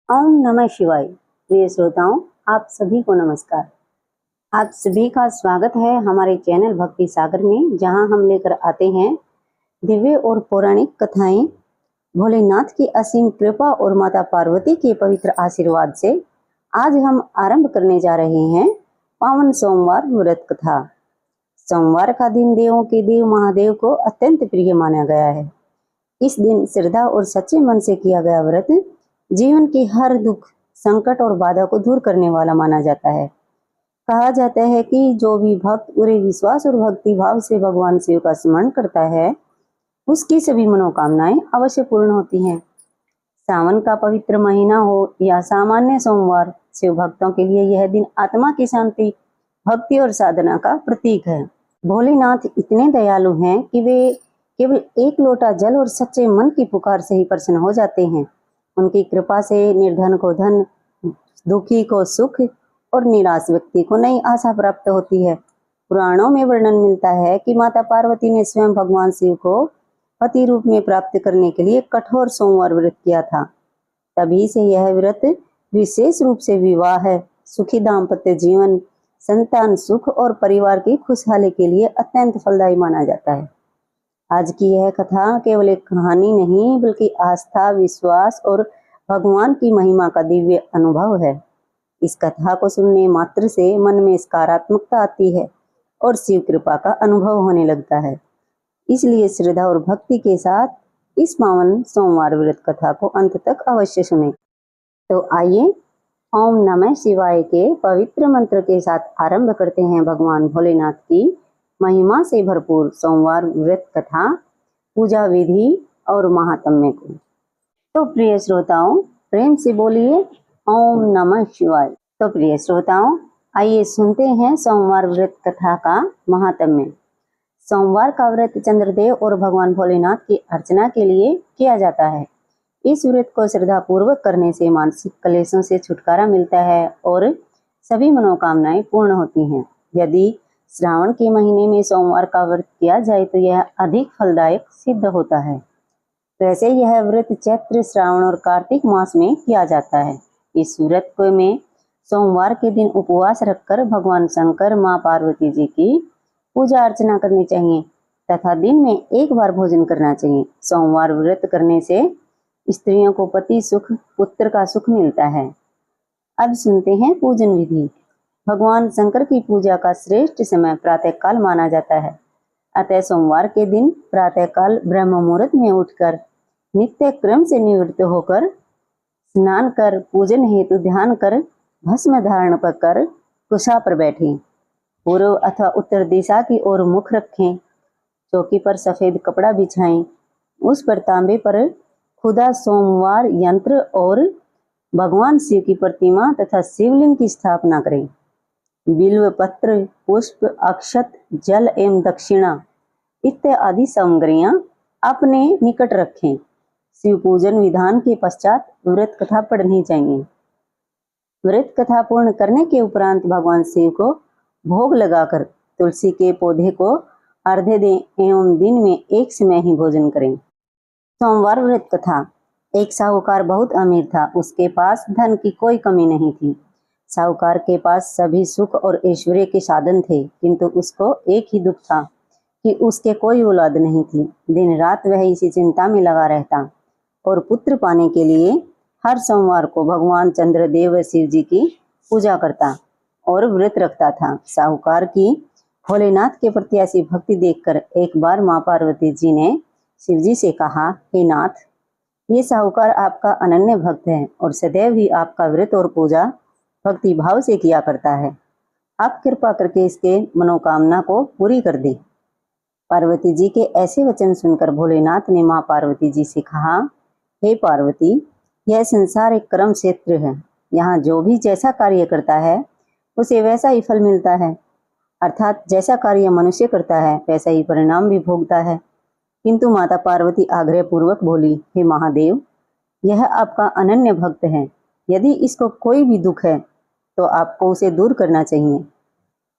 ओम नमः शिवाय। प्रिय श्रोताओं, आप सभी को नमस्कार। आप सभी का स्वागत है हमारे चैनल भक्ति सागर में, जहां हम लेकर आते हैं दिव्य और पौराणिक कथाएं। भोलेनाथ की असीम कृपा और माता पार्वती के पवित्र आशीर्वाद से आज हम आरंभ करने जा रहे हैं पावन सोमवार व्रत कथा। सोमवार का दिन देवों के देव महादेव को अत्यंत प्रिय माना गया है। इस दिन श्रद्धा और सच्चे मन से किया गया व्रत जीवन के हर दुख, संकट और बाधा को दूर करने वाला माना जाता है। कहा जाता है कि जो भी भक्त पूरे विश्वास और भक्ति भाव से भगवान शिव का स्मरण करता है, उसकी सभी मनोकामनाएं अवश्य पूर्ण होती हैं। सावन का पवित्र महीना हो या सामान्य सोमवार, शिव भक्तों के लिए यह दिन आत्मा की शांति, भक्ति और साधना का प्रतीक है। भोलेनाथ इतने दयालु हैं कि वे केवल एक लोटा जल और सच्चे मन की पुकार से ही प्रसन्न हो जाते हैं। उनकी कृपा से निर्धन को धन, दुखी को सुख और निराश व्यक्ति को नई आशा प्राप्त होती है। पुराणों में वर्णन मिलता है कि माता पार्वती ने स्वयं भगवान शिव को पति रूप में प्राप्त करने के लिए कठोर सोमवार व्रत किया था। तभी से यह व्रत विशेष रूप से विवाह, सुखी दाम्पत्य जीवन, संतान सुख और परिवार की खुशहाली के लिए अत्यंत फलदायी माना जाता है। आज की यह कथा केवल एक कहानी नहीं, बल्कि आस्था, विश्वास और भगवान की महिमा का दिव्य अनुभव है। इस कथा को सुनने मात्र से मन में सकारात्मकता आती है और शिव कृपा का अनुभव होने लगता है। इसलिए श्रद्धा और भक्ति के साथ इस पावन सोमवार व्रत कथा को अंत तक अवश्य सुने। तो आइए ओम नमः शिवाय के पवित्र मंत्र के साथ आरंभ करते हैं भगवान भोलेनाथ की महिमा से भरपूर सोमवार व्रत कथा, पूजा विधि और महात्म्य को। तो प्रिय श्रोताओं, प्रेम से बोलिए ओम नमः शिवाय। तो प्रिय श्रोताओं, आइए सुनते हैं सोमवार व्रत कथा का महात्म्य। सोमवार का व्रत चंद्रदेव और भगवान भोलेनाथ की अर्चना के लिए किया जाता है। इस व्रत को श्रद्धा पूर्वक करने से मानसिक क्लेशों से छुटकारा मिलता है और सभी मनोकामनाएं पूर्ण होती हैं। यदि श्रावण के महीने में सोमवार का व्रत किया जाए तो यह अधिक फलदायक सिद्ध होता है। वैसे यह व्रत चैत्र, श्रावण और कार्तिक मास में किया जाता है। इस व्रत को में सोमवार के दिन उपवास रखकर भगवान शंकर, माँ पार्वती जी की पूजा अर्चना करनी चाहिए तथा दिन में एक बार भोजन करना चाहिए। सोमवार व्रत करने से स्त्रियों को पति सुख, पुत्र का सुख मिलता है। अब सुनते हैं पूजन विधि। भगवान शंकर की पूजा का श्रेष्ठ समय प्रातःकाल माना जाता है। अतः सोमवार के दिन प्रातःकाल ब्रह्म मुहूर्त में उठकर नित्य क्रम से निवृत्त होकर स्नान कर पूजन हेतु ध्यान कर भस्म धारण कर कुशा पर बैठें। पूर्व अथवा उत्तर दिशा की ओर मुख रखें। चौकी पर सफेद कपड़ा बिछाएं। उस पर तांबे पर खुदा सोमवार यंत्र और भगवान शिव की प्रतिमा तथा शिवलिंग की स्थापना करें। बिल्व पत्र, पुष्प, अक्षत, जल एवं दक्षिणा इत्यादि सामग्रियां अपने निकट रखें। शिव पूजन विधान के पश्चात व्रत कथा पढ़नी चाहिए। व्रत कथा पूर्ण करने के उपरांत भगवान शिव को भोग लगाकर तुलसी के पौधे को अर्घ्य दें एवं दिन में एक समय ही भोजन करें। सोमवार व्रत कथा। एक साहूकार बहुत अमीर था। उसके पास धन की कोई कमी नहीं थी। साहूकार के पास सभी सुख और ऐश्वर्य के साधन थे, किंतु उसको एक ही दुख था कि उसके कोई औलाद नहीं थी। दिन रात वह इसी चिंता में लगा रहता और पुत्र पाने के लिए हर सोमवार को भगवान चंद्रदेव व शिव जी की पूजा करता और व्रत रखता था। साहूकार की भोलेनाथ के प्रति ऐसी भक्ति देखकर एक बार माँ पार्वती जी ने शिव जी से कहा, हे नाथ, ये साहूकार आपका अनन्य भक्त है और सदैव ही आपका व्रत और पूजा भक्ति भाव से किया करता है। आप कृपा करके इसके मनोकामना को पूरी कर दे। पार्वती जी के ऐसे वचन सुनकर भोलेनाथ ने माँ पार्वती जी से कहा, हे पार्वती, यह संसार एक कर्म क्षेत्र है। यहाँ जो भी जैसा कार्य करता है उसे वैसा ही फल मिलता है। अर्थात जैसा कार्य मनुष्य करता है वैसा ही परिणाम भी भोगता है। किंतु माता पार्वती आग्रह पूर्वक बोली, हे महादेव, यह आपका अनन्य भक्त है। यदि इसको कोई भी दुख है तो आपको उसे दूर करना चाहिए।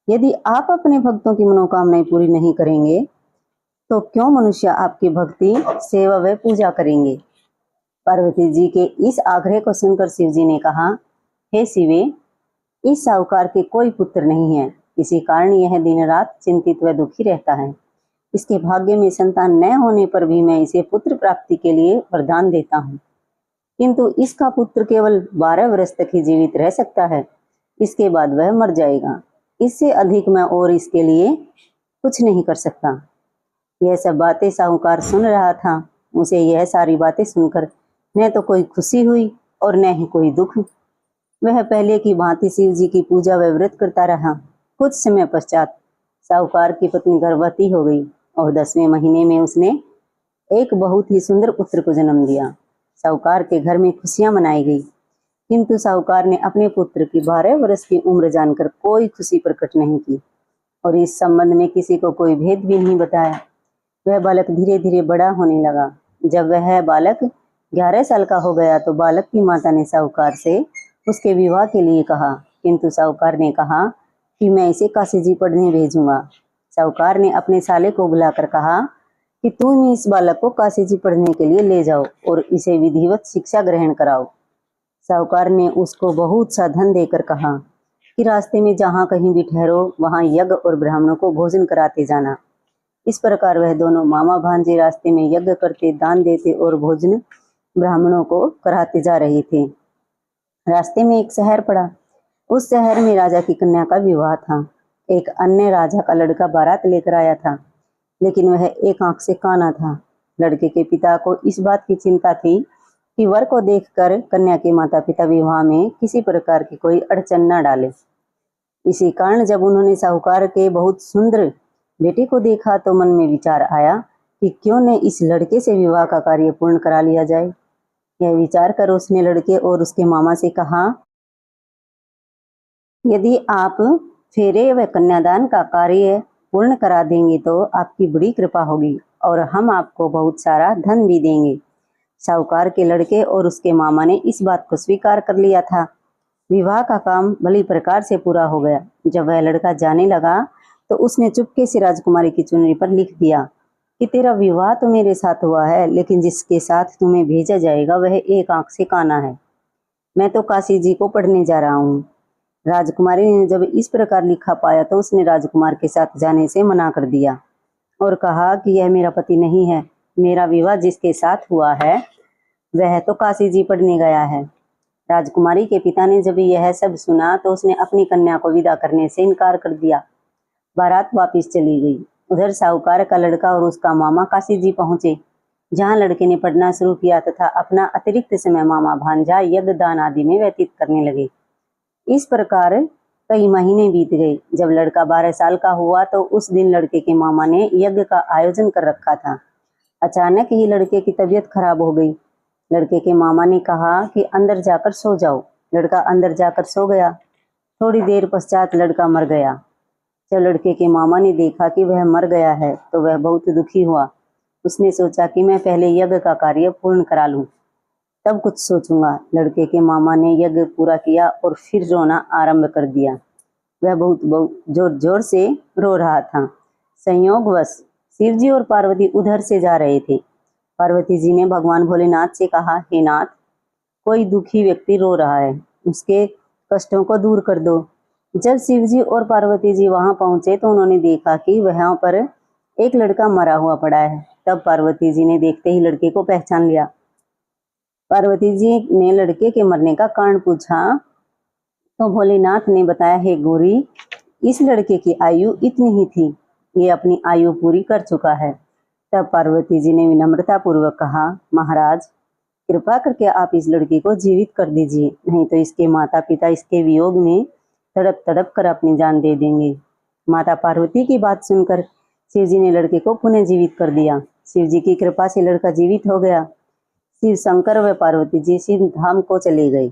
यदि आप अपने भक्तों की मनोकामनाएं पूरी नहीं करेंगे तो क्यों मनुष्य आपकी भक्ति, सेवा व पूजा करेंगे। पार्वती जी के इस आग्रह को सुनकर शिव जी ने कहा, हे शिवे, इस साहूकार के कोई पुत्र नहीं है, इसी कारण यह दिन रात चिंतित व दुखी रहता है। इसके भाग्य में संतान न होने पर भी मैं इसे पुत्र प्राप्ति के लिए वरदान देता हूँ, किंतु इसका पुत्र केवल 12 वर्ष तक ही जीवित रह सकता है, इसके बाद वह मर जाएगा। इससे अधिक मैं और इसके लिए कुछ नहीं कर सकता। यह सब बातें साहूकार सुन रहा था। उसे यह सारी बातें सुनकर न तो कोई खुशी हुई और न ही कोई दुख। वह पहले की भांति शिव जी की पूजा व व्रत करता रहा। कुछ समय पश्चात साहूकार की पत्नी गर्भवती हो गई और 10वें महीने में उसने एक बहुत ही सुंदर पुत्र को जन्म दिया। साहूकार के घर में खुशियां मनाई गई, किंतु साहूकार ने अपने पुत्र की 12 वर्ष की उम्र जानकर कोई खुशी प्रकट नहीं की और इस संबंध में किसी को कोई भेद भी नहीं बताया। वह बालक धीरे धीरे बड़ा होने लगा। जब वह बालक 11 साल का हो गया तो बालक की माता ने साहूकार से उसके विवाह के लिए कहा, किंतु साहूकार ने कहा कि मैं इसे काशी जी पढ़ने भेजूंगा। साहूकार ने अपने साले को बुलाकर कहा कि तुम इस बालक को काशी जी पढ़ने के लिए ले जाओ और इसे विधिवत शिक्षा ग्रहण कराओ। साहूकार ने उसको बहुत सा धन देकर कहा कि रास्ते में जहाँ कहीं भी ठहरो वहाँ यज्ञ और ब्राह्मणों को भोजन कराते जाना। इस प्रकार वह दोनों मामा भांजे रास्ते में यज्ञ करते, दान देते और भोजन ब्राह्मणों को कराते जा रहे थे। रास्ते में एक शहर पड़ा। उस शहर में राजा की कन्या का विवाह था। एक अन्य राजा का लड़का बारात लेकर आया था, लेकिन वह एक आंख से काना था। लड़के के पिता को इस बात की चिंता थी कि वर को देखकर कन्या के माता पिता विवाह में किसी प्रकार की कोई अड़चन न डाले। इसी कारण जब उन्होंने साहूकार के बहुत सुंदर बेटे को देखा तो मन में विचार आया कि क्यों न इस लड़के से विवाह का कार्य पूर्ण करा लिया जाए। यह विचार कर उसने लड़के और उसके मामा से कहा, यदि आप फेरे व कन्यादान का कार्य पूर्ण करा देंगे तो आपकी बड़ी कृपा होगी और हम आपको बहुत सारा धन भी देंगे। साहूकार के लड़के और उसके मामा ने इस बात को स्वीकार कर लिया था। विवाह का काम भली प्रकार से पूरा हो गया। जब वह लड़का जाने लगा तो उसने चुपके से राजकुमारी की चुनरी पर लिख दिया कि तेरा विवाह तो मेरे साथ हुआ है, लेकिन जिसके साथ तुम्हें भेजा जाएगा वह एक आंख से काना है। मैं तो काशी जी को पढ़ने जा रहा हूँ। राजकुमारी ने जब इस प्रकार लिखा पाया तो उसने राजकुमार के साथ जाने से मना कर दिया और कहा कि यह मेरा पति नहीं है। मेरा विवाह जिसके साथ हुआ है वह तो काशी जी पढ़ने गया है। राजकुमारी के पिता ने जब यह सब सुना तो उसने अपनी कन्या को विदा करने से इनकार कर दिया। बारात वापिस चली गई। उधर साहूकार का लड़का और उसका मामा काशी जी पहुंचे, जहां लड़के ने पढ़ना शुरू किया तथा अपना अतिरिक्त समय मामा भांजा यज्ञ दान आदि में व्यतीत करने लगे। इस प्रकार कई महीने बीत गए। जब लड़का 12 साल का हुआ तो उस दिन लड़के के मामा ने यज्ञ का आयोजन कर रखा था। अचानक ही लड़के की तबीयत खराब हो गई। लड़के के मामा ने कहा कि अंदर जाकर सो जाओ। लड़का अंदर जाकर सो गया। थोड़ी देर पश्चात लड़का मर गया। जब लड़के के मामा ने देखा कि वह मर गया है तो वह बहुत दुखी हुआ। उसने सोचा कि मैं पहले यज्ञ का कार्य पूर्ण करा लूं, तब कुछ सोचूंगा। लड़के के मामा ने यज्ञ पूरा किया और फिर रोना आरंभ कर दिया। वह बहुत जोर जोर से रो रहा था। संयोगवश शिव जी और पार्वती उधर से जा रहे थे। पार्वती जी ने भगवान भोलेनाथ से कहा, हे नाथ, कोई दुखी व्यक्ति रो रहा है, उसके कष्टों को दूर कर दो। जब शिव जी और पार्वती जी वहां पहुंचे तो उन्होंने देखा कि वहां पर एक लड़का मरा हुआ पड़ा है। तब पार्वती जी ने देखते ही लड़के को पहचान लिया। पार्वती जी ने लड़के के मरने का कारण पूछा तो भोलेनाथ ने बताया, हे गौरी, इस लड़के की आयु इतनी ही थी, ये अपनी आयु पूरी कर चुका है। तब पार्वती जी ने विनम्रता पूर्वक कहा, महाराज, कृपा करके आप इस लड़के को जीवित कर दीजिए, नहीं तो इसके माता पिता इसके वियोग में तड़प तड़प कर अपनी जान दे देंगे। माता पार्वती की बात सुनकर शिव जी ने लड़के को पुनः जीवित कर दिया। शिव जी की कृपा से लड़का जीवित हो गया। शिव शंकर व पार्वती जी सिंह धाम को चले गए।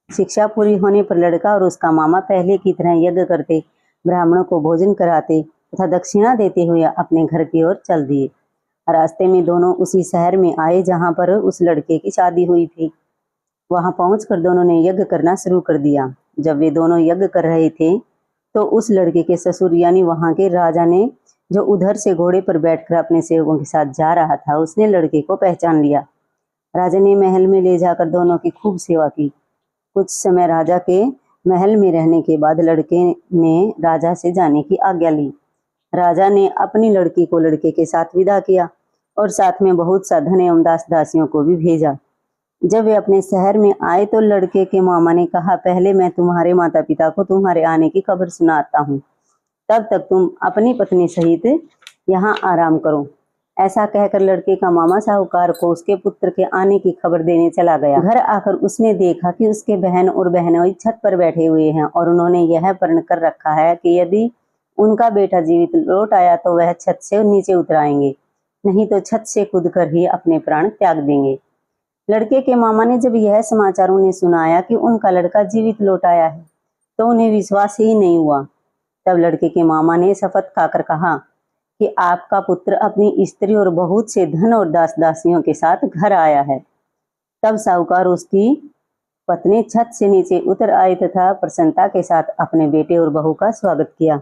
शिक्षा पूरी होने पर लड़का और उसका मामा पहले की तरह यज्ञ करते, ब्राह्मणों को भोजन कराते तथा दक्षिणा देते हुए अपने घर की ओर चल दिए। रास्ते में दोनों उसी शहर में आए जहां पर उस लड़के की शादी हुई थी। वहां पहुंचकर दोनों ने यज्ञ करना शुरू कर दिया। जब वे दोनों यज्ञ कर रहे थे तो उस लड़के के ससुर यानी वहां के राजा ने, जो उधर से घोड़े पर बैठकर अपने सेवकों के साथ जा रहा था, उसने लड़के को पहचान लिया राजा ने महल में ले जाकर दोनों की खूब सेवा की। कुछ समय राजा के महल में रहने के बाद लड़के ने राजा से जाने की आज्ञा ली। राजा ने अपनी लड़की को लड़के के साथ विदा किया और साथ में बहुत सा धन एवं दास दासियों को भी भेजा। जब वे अपने शहर में आए तो लड़के के मामा ने कहा, पहले मैं तुम्हारे माता पिता को तुम्हारे आने की खबर सुनाता हूँ, तब तक तुम अपनी पत्नी सहित यहाँ आराम करो। ऐसा कहकर लड़के का मामा साहूकार को उसके पुत्र के आने की खबर देने चला गया। घर आकर उसने देखा कि उसके बहन और बहनोई छत पर बैठे हुए हैं और उन्होंने यह प्रण कर रखा है कि यदि उनका बेटा जीवित लौट आया तो वह छत से नीचे उतराएंगे, नहीं तो छत से कूदकर ही अपने प्राण त्याग देंगे। लड़के के मामा ने जब यह समाचार उन्हें सुनाया कि उनका लड़का जीवित लौट आया है तो उन्हें विश्वास ही नहीं हुआ। तब लड़के के मामा ने शपथ खाकर कहा कि आपका पुत्र अपनी स्त्री और बहुत से धन और दास दासियों के साथ घर आया है। तब साहूकार उसकी पत्नी छत से नीचे उतर आए तथा प्रसन्नता के साथ अपने बेटे और बहू का स्वागत किया।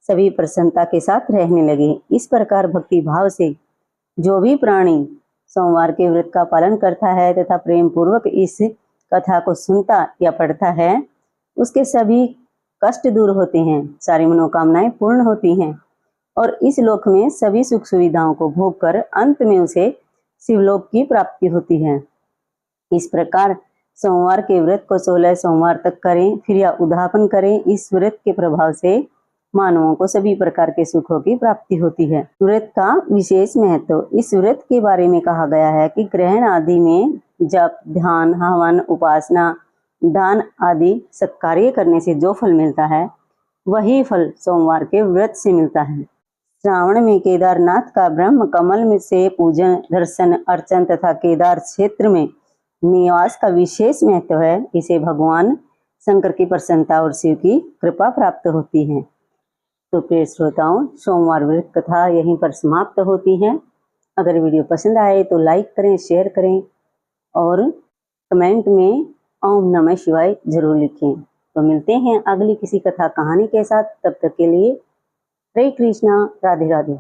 सभी प्रसन्नता के साथ रहने लगे। इस प्रकार भक्ति भाव से जो भी प्राणी सोमवार के व्रत का पालन करता है तथा प्रेम पूर्वक इस कथा को सुनता या पढ़ता है, उसके सभी कष्ट दूर होते हैं, सारी मनोकामनाएं पूर्ण होती हैं और इस लोक में सभी सुख सुविधाओं को भोग कर अंत में उसे शिवलोक की प्राप्ति होती है। इस प्रकार सोमवार के व्रत को 16 सोमवार तक करें, फिर या उद्यापन करें। इस व्रत के प्रभाव से मानवों को सभी प्रकार के सुखों की प्राप्ति होती है। व्रत का विशेष महत्व। इस व्रत के बारे में कहा गया है कि ग्रहण आदि में जप, ध्यान, हवन, उपासना, दान आदि सत्कार्य करने से जो फल मिलता है वही फल सोमवार के व्रत से मिलता है। श्रावण में केदारनाथ का ब्रह्म कमल में से पूजन, दर्शन, अर्चन तथा केदार क्षेत्र में निवास का विशेष महत्व है। इसे भगवान शंकर की प्रसन्नता और शिव की कृपा प्राप्त होती है। तो प्रिय श्रोताओं, सोमवार व्रत कथा यहीं पर समाप्त होती है। अगर वीडियो पसंद आए तो लाइक करें, शेयर करें और कमेंट में ओम नमः शिवाय जरूर लिखें। तो मिलते हैं अगली किसी कथा कहानी के साथ। तब तक के लिए हरे कृष्णा, राधे राधे।